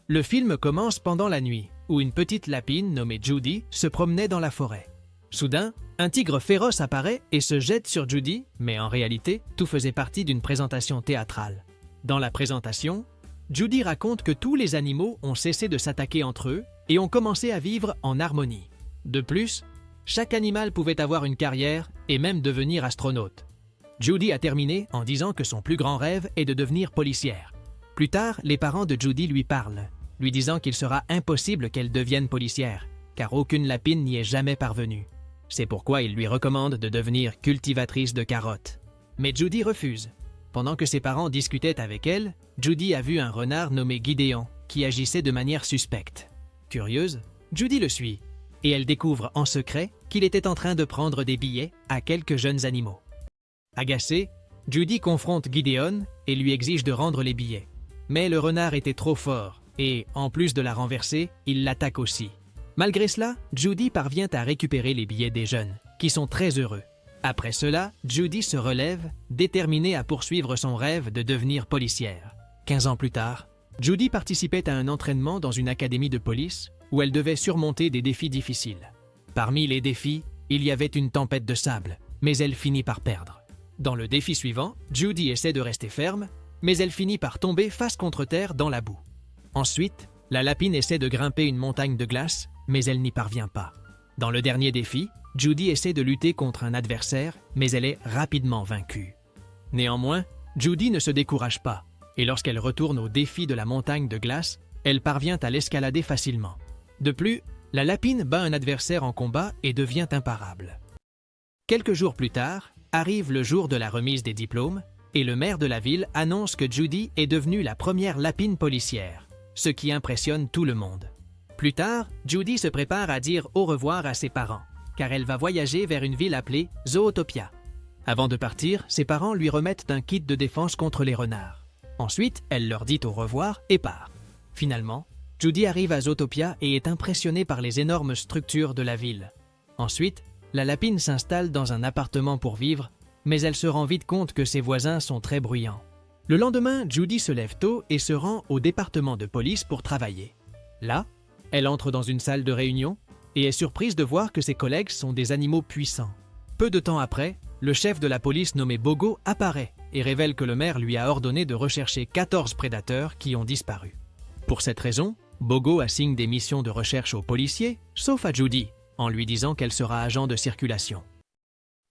Le film commence pendant la nuit, où une petite lapine nommée Judy se promenait dans la forêt. Soudain, un tigre féroce apparaît et se jette sur Judy, mais en réalité, tout faisait partie d'une présentation théâtrale. Dans la présentation, Judy raconte que tous les animaux ont cessé de s'attaquer entre eux et ont commencé à vivre en harmonie. De plus, chaque animal pouvait avoir une carrière et même devenir astronaute. Judy a terminé en disant que son plus grand rêve est de devenir policière. Plus tard, les parents de Judy lui parlent, lui disant qu'il sera impossible qu'elle devienne policière, car aucune lapine n'y est jamais parvenue. C'est pourquoi ils lui recommandent de devenir cultivatrice de carottes. Mais Judy refuse. Pendant que ses parents discutaient avec elle, Judy a vu un renard nommé Gideon, qui agissait de manière suspecte. Curieuse, Judy le suit, et elle découvre en secret qu'il était en train de prendre des billets à quelques jeunes animaux. Agacée, Judy confronte Gideon et lui exige de rendre les billets. Mais le renard était trop fort, et en plus de la renverser, il l'attaque aussi. Malgré cela, Judy parvient à récupérer les billets des jeunes, qui sont très heureux. Après cela, Judy se relève, déterminée à poursuivre son rêve de devenir policière. 15 ans plus tard, Judy participait à un entraînement dans une académie de police où elle devait surmonter des défis difficiles. Parmi les défis, il y avait une tempête de sable, mais elle finit par perdre. Dans le défi suivant, Judy essaie de rester ferme, mais elle finit par tomber face contre terre dans la boue. Ensuite, la lapine essaie de grimper une montagne de glace, mais elle n'y parvient pas. Dans le dernier défi, Judy essaie de lutter contre un adversaire, mais elle est rapidement vaincue. Néanmoins, Judy ne se décourage pas, et lorsqu'elle retourne au défi de la montagne de glace, elle parvient à l'escalader facilement. De plus, la lapine bat un adversaire en combat et devient imparable. Quelques jours plus tard, arrive le jour de la remise des diplômes, et le maire de la ville annonce que Judy est devenue la première lapine policière, ce qui impressionne tout le monde. Plus tard, Judy se prépare à dire au revoir à ses parents, car elle va voyager vers une ville appelée Zootopia. Avant de partir, ses parents lui remettent un kit de défense contre les renards. Ensuite, elle leur dit au revoir et part. Finalement, Judy arrive à Zootopia et est impressionnée par les énormes structures de la ville. Ensuite, la lapine s'installe dans un appartement pour vivre, mais elle se rend vite compte que ses voisins sont très bruyants. Le lendemain, Judy se lève tôt et se rend au département de police pour travailler. Là, elle entre dans une salle de réunion et est surprise de voir que ses collègues sont des animaux puissants. Peu de temps après, le chef de la police nommé Bogo apparaît et révèle que le maire lui a ordonné de rechercher 14 prédateurs qui ont disparu. Pour cette raison, Bogo assigne des missions de recherche aux policiers, sauf à Judy, en lui disant qu'elle sera agent de circulation.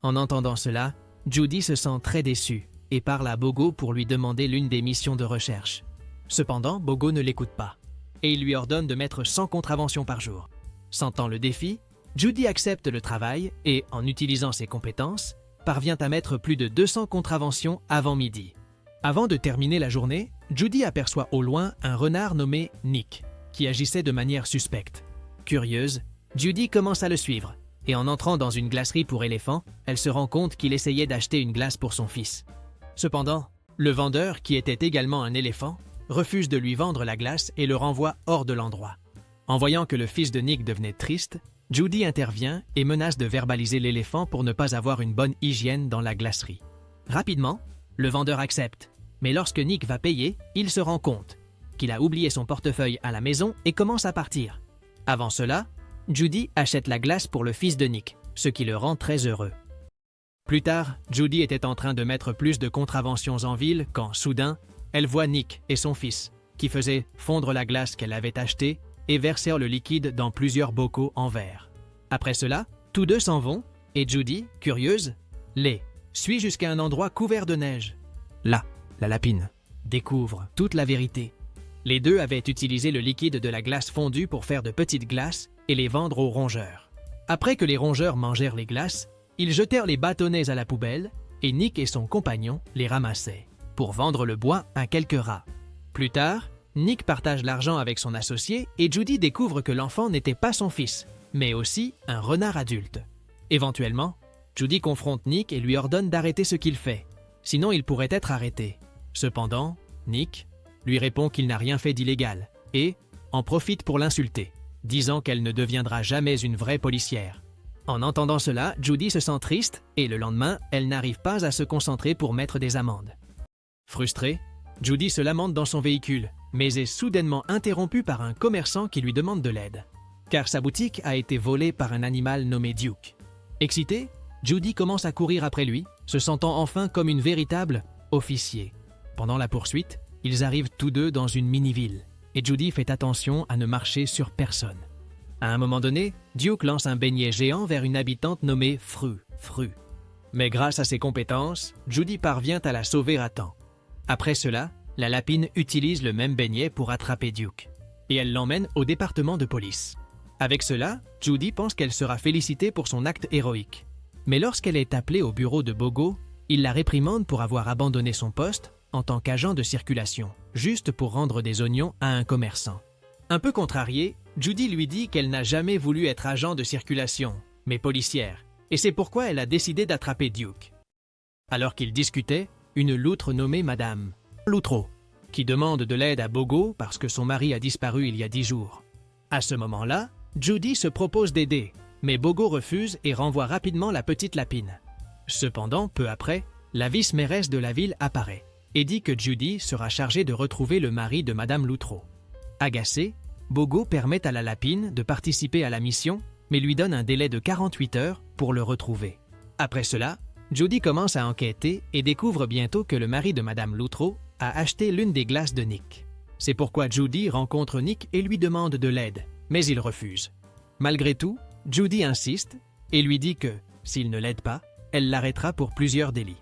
En entendant cela, Judy se sent très déçue et parle à Bogo pour lui demander l'une des missions de recherche. Cependant, Bogo ne l'écoute pas et il lui ordonne de mettre 100 contraventions par jour. Sentant le défi, Judy accepte le travail et, en utilisant ses compétences, parvient à mettre plus de 200 contraventions avant midi. Avant de terminer la journée, Judy aperçoit au loin un renard nommé Nick, qui agissait de manière suspecte. Curieuse, Judy commence à le suivre, et en entrant dans une glacerie pour éléphants, elle se rend compte qu'il essayait d'acheter une glace pour son fils. Cependant, le vendeur, qui était également un éléphant, refuse de lui vendre la glace et le renvoie hors de l'endroit. En voyant que le fils de Nick devenait triste, Judy intervient et menace de verbaliser l'éléphant pour ne pas avoir une bonne hygiène dans la glacerie. Rapidement, le vendeur accepte, mais lorsque Nick va payer, il se rend compte qu'il a oublié son portefeuille à la maison et commence à partir. Avant cela, Judy achète la glace pour le fils de Nick, ce qui le rend très heureux. Plus tard, Judy était en train de mettre plus de contraventions en ville quand, soudain, elle voit Nick et son fils, qui faisaient fondre la glace qu'elle avait achetée et versèrent le liquide dans plusieurs bocaux en verre. Après cela, tous deux s'en vont et Judy, curieuse, les suit jusqu'à un endroit couvert de neige. Là, la lapine découvre toute la vérité. Les deux avaient utilisé le liquide de la glace fondue pour faire de petites glaces et les vendre aux rongeurs. Après que les rongeurs mangèrent les glaces, ils jetèrent les bâtonnets à la poubelle et Nick et son compagnon les ramassaient pour vendre le bois à quelques rats. Plus tard, Nick partage l'argent avec son associé et Judy découvre que l'enfant n'était pas son fils, mais aussi un renard adulte. Éventuellement, Judy confronte Nick et lui ordonne d'arrêter ce qu'il fait, sinon il pourrait être arrêté. Cependant, Nick lui répond qu'il n'a rien fait d'illégal et en profite pour l'insulter, disant qu'elle ne deviendra jamais une vraie policière. En entendant cela, Judy se sent triste et le lendemain, elle n'arrive pas à se concentrer pour mettre des amendes. Frustrée, Judy se lamente dans son véhicule, mais est soudainement interrompue par un commerçant qui lui demande de l'aide, car sa boutique a été volée par un animal nommé Duke. Excitée, Judy commence à courir après lui, se sentant enfin comme une véritable officier. Pendant la poursuite, ils arrivent tous deux dans une mini-ville, et Judy fait attention à ne marcher sur personne. À un moment donné, Duke lance un beignet géant vers une habitante nommée Fru. Mais grâce à ses compétences, Judy parvient à la sauver à temps. Après cela, la lapine utilise le même beignet pour attraper Duke, et elle l'emmène au département de police. Avec cela, Judy pense qu'elle sera félicitée pour son acte héroïque. Mais lorsqu'elle est appelée au bureau de Bogo, il la réprimande pour avoir abandonné son poste en tant qu'agent de circulation, juste pour rendre des oignons à un commerçant. Un peu contrariée, Judy lui dit qu'elle n'a jamais voulu être agent de circulation, mais policière, et c'est pourquoi elle a décidé d'attraper Duke. Alors qu'ils discutaient, une loutre nommée Madame Loutreau, qui demande de l'aide à Bogo parce que son mari a disparu il y a 10 jours. À ce moment-là, Judy se propose d'aider, mais Bogo refuse et renvoie rapidement la petite lapine. Cependant, peu après, la vice-mairesse de la ville apparaît et dit que Judy sera chargée de retrouver le mari de Madame Loutreau. Agacé, Bogo permet à la lapine de participer à la mission, mais lui donne un délai de 48 heures pour le retrouver. Après cela, Judy commence à enquêter et découvre bientôt que le mari de Madame Loutreau a acheté l'une des glaces de Nick. C'est pourquoi Judy rencontre Nick et lui demande de l'aide, mais il refuse. Malgré tout, Judy insiste et lui dit que, s'il ne l'aide pas, elle l'arrêtera pour plusieurs délits.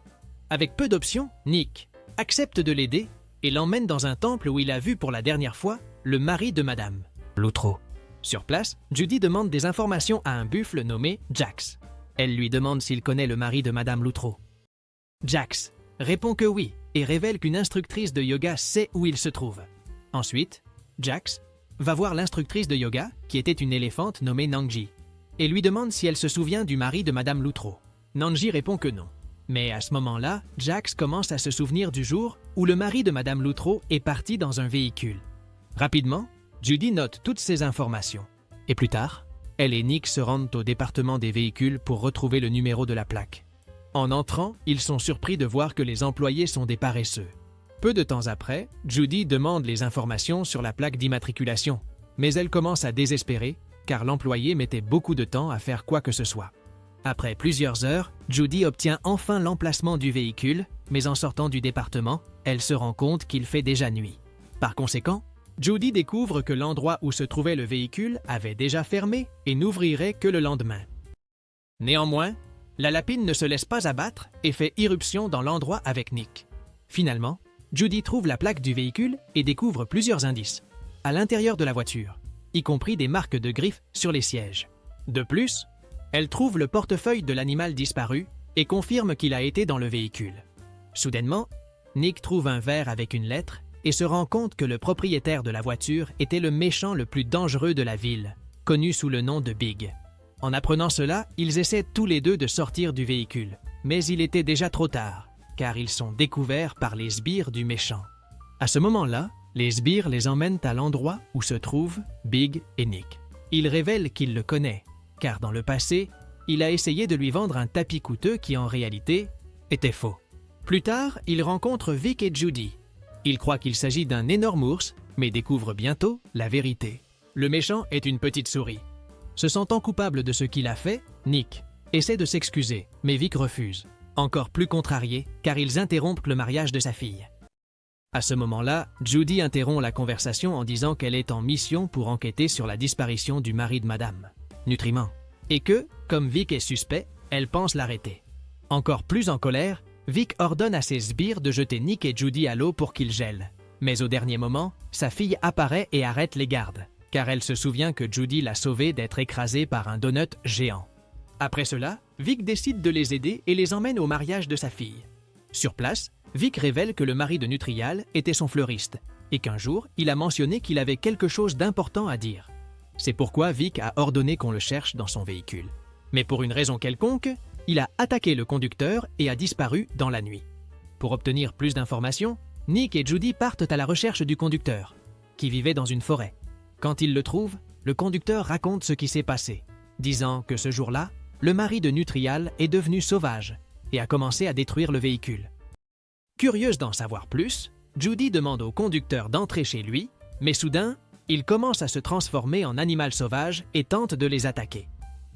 Avec peu d'options, Nick accepte de l'aider et l'emmène dans un temple où il a vu pour la dernière fois le mari de Madame Loutreau. Sur place, Judy demande des informations à un buffle nommé Jax. Elle lui demande s'il connaît le mari de Madame Loutreau. Jax répond que oui et révèle qu'une instructrice de yoga sait où il se trouve. Ensuite, Jax va voir l'instructrice de yoga, qui était une éléphante nommée Nanji, et lui demande si elle se souvient du mari de Madame Loutreau. Nanji répond que non. Mais à ce moment-là, Jax commence à se souvenir du jour où le mari de Madame Loutreau est parti dans un véhicule. Rapidement, Judy note toutes ces informations. Et plus tard, elle et Nick se rendent au département des véhicules pour retrouver le numéro de la plaque. En entrant, ils sont surpris de voir que les employés sont des paresseux. Peu de temps après, Judy demande les informations sur la plaque d'immatriculation, mais elle commence à désespérer car l'employé mettait beaucoup de temps à faire quoi que ce soit. Après plusieurs heures, Judy obtient enfin l'emplacement du véhicule, mais en sortant du département, elle se rend compte qu'il fait déjà nuit. Par conséquent, Judy découvre que l'endroit où se trouvait le véhicule avait déjà fermé et n'ouvrirait que le lendemain. Néanmoins, la lapine ne se laisse pas abattre et fait irruption dans l'endroit avec Nick. Finalement, Judy trouve la plaque du véhicule et découvre plusieurs indices à l'intérieur de la voiture, y compris des marques de griffes sur les sièges. De plus, elle trouve le portefeuille de l'animal disparu et confirme qu'il a été dans le véhicule. Soudainement, Nick trouve un verre avec une lettre et se rend compte que le propriétaire de la voiture était le méchant le plus dangereux de la ville, connu sous le nom de Big. En apprenant cela, ils essaient tous les deux de sortir du véhicule, mais il était déjà trop tard, car ils sont découverts par les sbires du méchant. À ce moment-là, les sbires les emmènent à l'endroit où se trouvent Big et Nick. Ils révèlent qu'il le connaît, car dans le passé, il a essayé de lui vendre un tapis coûteux qui en réalité était faux. Plus tard, il rencontre Vic et Judy. Il croit qu'il s'agit d'un énorme ours, mais découvre bientôt la vérité. Le méchant est une petite souris. Se sentant coupable de ce qu'il a fait, Nick essaie de s'excuser, mais Vic refuse, encore plus contrarié, car ils interrompent le mariage de sa fille. À ce moment-là, Judy interrompt la conversation en disant qu'elle est en mission pour enquêter sur la disparition du mari de Madame Nutriment, et que, comme Vic est suspect, elle pense l'arrêter. Encore plus en colère, Vic ordonne à ses sbires de jeter Nick et Judy à l'eau pour qu'ils gèlent. Mais au dernier moment, sa fille apparaît et arrête les gardes, car elle se souvient que Judy l'a sauvée d'être écrasée par un donut géant. Après cela, Vic décide de les aider et les emmène au mariage de sa fille. Sur place, Vic révèle que le mari de Nutrial était son fleuriste et qu'un jour, il a mentionné qu'il avait quelque chose d'important à dire. C'est pourquoi Vic a ordonné qu'on le cherche dans son véhicule. Mais pour une raison quelconque, il a attaqué le conducteur et a disparu dans la nuit. Pour obtenir plus d'informations, Nick et Judy partent à la recherche du conducteur, qui vivait dans une forêt. Quand ils le trouvent, le conducteur raconte ce qui s'est passé, disant que ce jour-là, le mari de Nutrial est devenu sauvage et a commencé à détruire le véhicule. Curieuse d'en savoir plus, Judy demande au conducteur d'entrer chez lui, mais soudain, il commence à se transformer en animal sauvage et tente de les attaquer.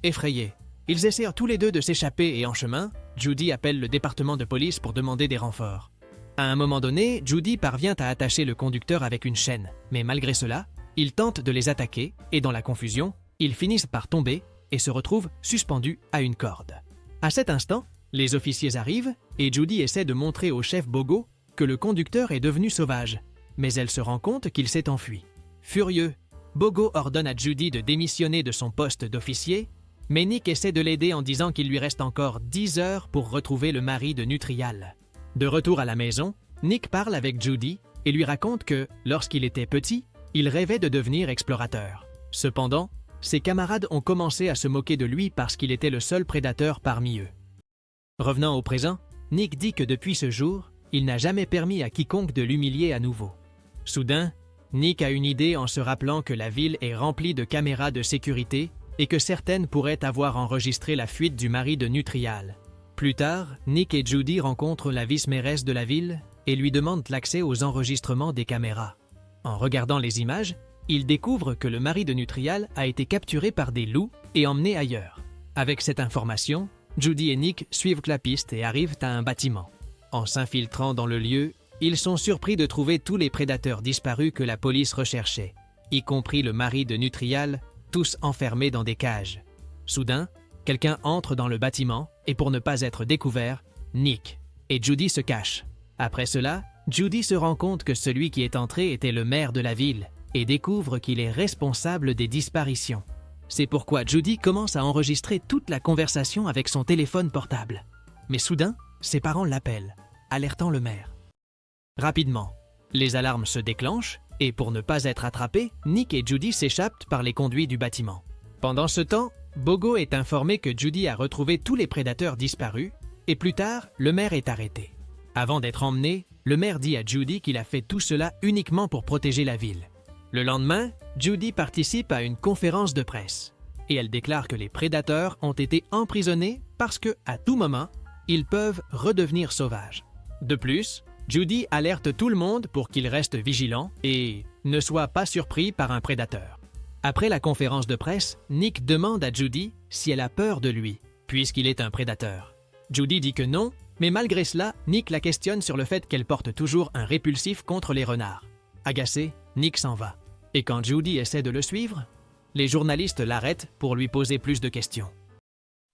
Effrayés, ils essayent tous les deux de s'échapper et en chemin, Judy appelle le département de police pour demander des renforts. À un moment donné, Judy parvient à attacher le conducteur avec une chaîne, mais malgré cela, il tente de les attaquer et dans la confusion, ils finissent par tomber et se retrouvent suspendus à une corde. À cet instant, les officiers arrivent et Judy essaie de montrer au chef Bogo que le conducteur est devenu sauvage, mais elle se rend compte qu'il s'est enfui. Furieux, Bogo ordonne à Judy de démissionner de son poste d'officier, mais Nick essaie de l'aider en disant qu'il lui reste encore 10 heures pour retrouver le mari de Nutrial. De retour à la maison, Nick parle avec Judy et lui raconte que, lorsqu'il était petit, il rêvait de devenir explorateur. Cependant, ses camarades ont commencé à se moquer de lui parce qu'il était le seul prédateur parmi eux. Revenant au présent, Nick dit que depuis ce jour, il n'a jamais permis à quiconque de l'humilier à nouveau. Soudain, Nick a une idée en se rappelant que la ville est remplie de caméras de sécurité et que certaines pourraient avoir enregistré la fuite du mari de Nutrial. Plus tard, Nick et Judy rencontrent la vice-mairesse de la ville et lui demandent l'accès aux enregistrements des caméras. En regardant les images, ils découvrent que le mari de Nutrial a été capturé par des loups et emmené ailleurs. Avec cette information, Judy et Nick suivent la piste et arrivent à un bâtiment. En s'infiltrant dans le lieu, ils sont surpris de trouver tous les prédateurs disparus que la police recherchait, y compris le mari de Nutrial, tous enfermés dans des cages. Soudain, quelqu'un entre dans le bâtiment et pour ne pas être découvert, Nick et Judy se cachent. Après cela, Judy se rend compte que celui qui est entré était le maire de la ville et découvre qu'il est responsable des disparitions. C'est pourquoi Judy commence à enregistrer toute la conversation avec son téléphone portable. Mais soudain, ses parents l'appellent, alertant le maire. Rapidement, les alarmes se déclenchent et pour ne pas être attrapés, Nick et Judy s'échappent par les conduits du bâtiment. Pendant ce temps, Bogo est informé que Judy a retrouvé tous les prédateurs disparus et plus tard, le maire est arrêté. Avant d'être emmené, le maire dit à Judy qu'il a fait tout cela uniquement pour protéger la ville. Le lendemain, Judy participe à une conférence de presse et elle déclare que les prédateurs ont été emprisonnés parce que, à tout moment, ils peuvent redevenir sauvages. De plus, Judy alerte tout le monde pour qu'ils restent vigilants et ne soient pas surpris par un prédateur. Après la conférence de presse, Nick demande à Judy si elle a peur de lui, puisqu'il est un prédateur. Judy dit que non, mais malgré cela, Nick la questionne sur le fait qu'elle porte toujours un répulsif contre les renards. Agacé, Nick s'en va. Et quand Judy essaie de le suivre, les journalistes l'arrêtent pour lui poser plus de questions.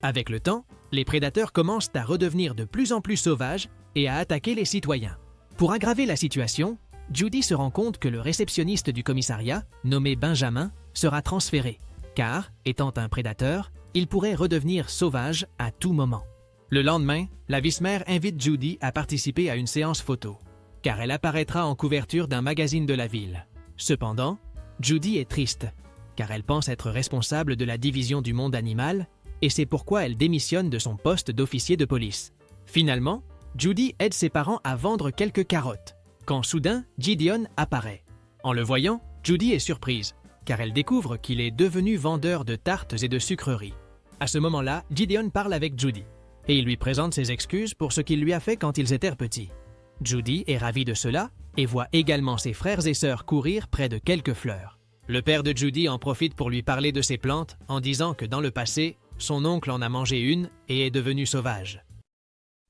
Avec le temps, les prédateurs commencent à redevenir de plus en plus sauvages et à attaquer les citoyens. Pour aggraver la situation, Judy se rend compte que le réceptionniste du commissariat, nommé Benjamin, sera transféré, car, étant un prédateur, il pourrait redevenir sauvage à tout moment. Le lendemain, la vice-maire invite Judy à participer à une séance photo, car elle apparaîtra en couverture d'un magazine de la ville. Cependant, Judy est triste, car elle pense être responsable de la division du monde animal, et c'est pourquoi elle démissionne de son poste d'officier de police. Finalement, Judy aide ses parents à vendre quelques carottes, quand soudain, Gideon apparaît. En le voyant, Judy est surprise, car elle découvre qu'il est devenu vendeur de tartes et de sucreries. À ce moment-là, Gideon parle avec Judy, et il lui présente ses excuses pour ce qu'il lui a fait quand ils étaient petits. Judy est ravie de cela et voit également ses frères et sœurs courir près de quelques fleurs. Le père de Judy en profite pour lui parler de ses plantes en disant que dans le passé, son oncle en a mangé une et est devenu sauvage.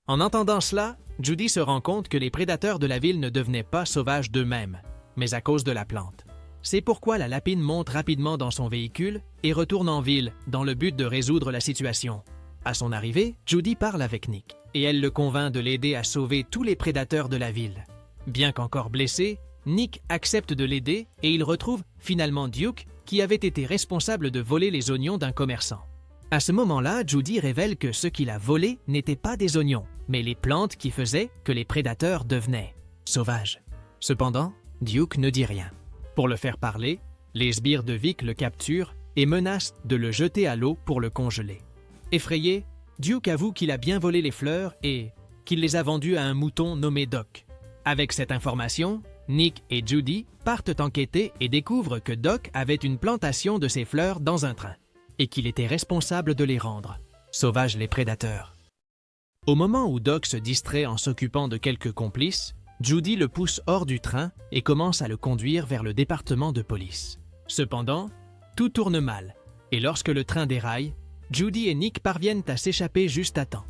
En entendant cela, Judy se rend compte que les prédateurs de la ville ne devenaient pas sauvages d'eux-mêmes, mais à cause de la plante. C'est pourquoi la lapine monte rapidement dans son véhicule et retourne en ville dans le but de résoudre la situation. À son arrivée, Judy parle avec Nick et elle le convainc de l'aider à sauver tous les prédateurs de la ville. Bien qu'encore blessé, Nick accepte de l'aider et il retrouve finalement Duke qui avait été responsable de voler les oignons d'un commerçant. À ce moment-là, Judy révèle que ce qu'il a volé n'étaient pas des oignons, mais les plantes qui faisaient que les prédateurs devenaient sauvages. Cependant, Duke ne dit rien. Pour le faire parler, les sbires de Vic le capturent et menacent de le jeter à l'eau pour le congeler. Effrayé, Duke avoue qu'il a bien volé les fleurs et qu'il les a vendues à un mouton nommé Doc. Avec cette information, Nick et Judy partent enquêter et découvrent que Doc avait une plantation de ces fleurs dans un train et qu'il était responsable de les rendre sauvages les prédateurs. Au moment où Doc se distrait en s'occupant de quelques complices, Judy le pousse hors du train et commence à le conduire vers le département de police. Cependant, tout tourne mal, et lorsque le train déraille, Judy et Nick parviennent à s'échapper juste à temps.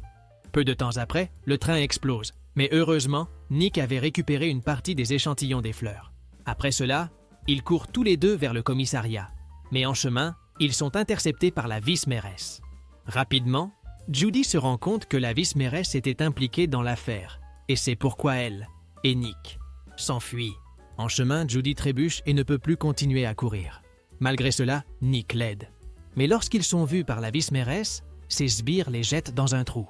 Peu de temps après, le train explose, mais heureusement, Nick avait récupéré une partie des échantillons des fleurs. Après cela, ils courent tous les deux vers le commissariat, mais en chemin, ils sont interceptés par la vice-mairesse. Rapidement, Judy se rend compte que la vice-mairesse était impliquée dans l'affaire, et c'est pourquoi elle, et Nick, s'enfuient. En chemin, Judy trébuche et ne peut plus continuer à courir. Malgré cela, Nick l'aide. Mais lorsqu'ils sont vus par la vice-mairesse, ses sbires les jettent dans un trou.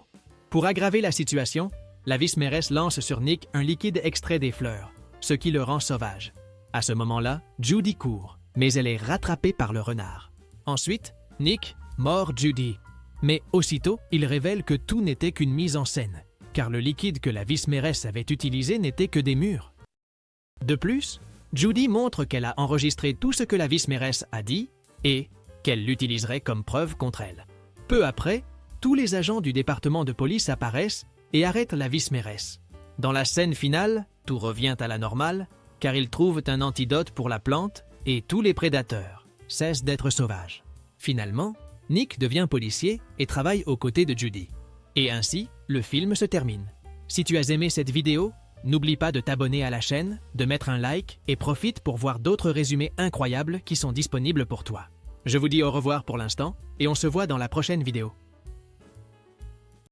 Pour aggraver la situation, la vice-mairesse lance sur Nick un liquide extrait des fleurs, ce qui le rend sauvage. À ce moment-là, Judy court, mais elle est rattrapée par le renard. Ensuite, Nick mord Judy. Mais aussitôt, il révèle que tout n'était qu'une mise en scène, car le liquide que la vice-mairesse avait utilisé n'était que des mûres. De plus, Judy montre qu'elle a enregistré tout ce que la vice-mairesse a dit et qu'elle l'utiliserait comme preuve contre elle. Peu après, tous les agents du département de police apparaissent et arrêtent la vice-mairesse. Dans la scène finale, tout revient à la normale, car ils trouvent un antidote pour la plante et tous les prédateurs cessent d'être sauvages. Finalement, Nick devient policier et travaille aux côtés de Judy. Et ainsi, le film se termine. Si tu as aimé cette vidéo, n'oublie pas de t'abonner à la chaîne, de mettre un like et profite pour voir d'autres résumés incroyables qui sont disponibles pour toi. Je vous dis au revoir pour l'instant et on se voit dans la prochaine vidéo.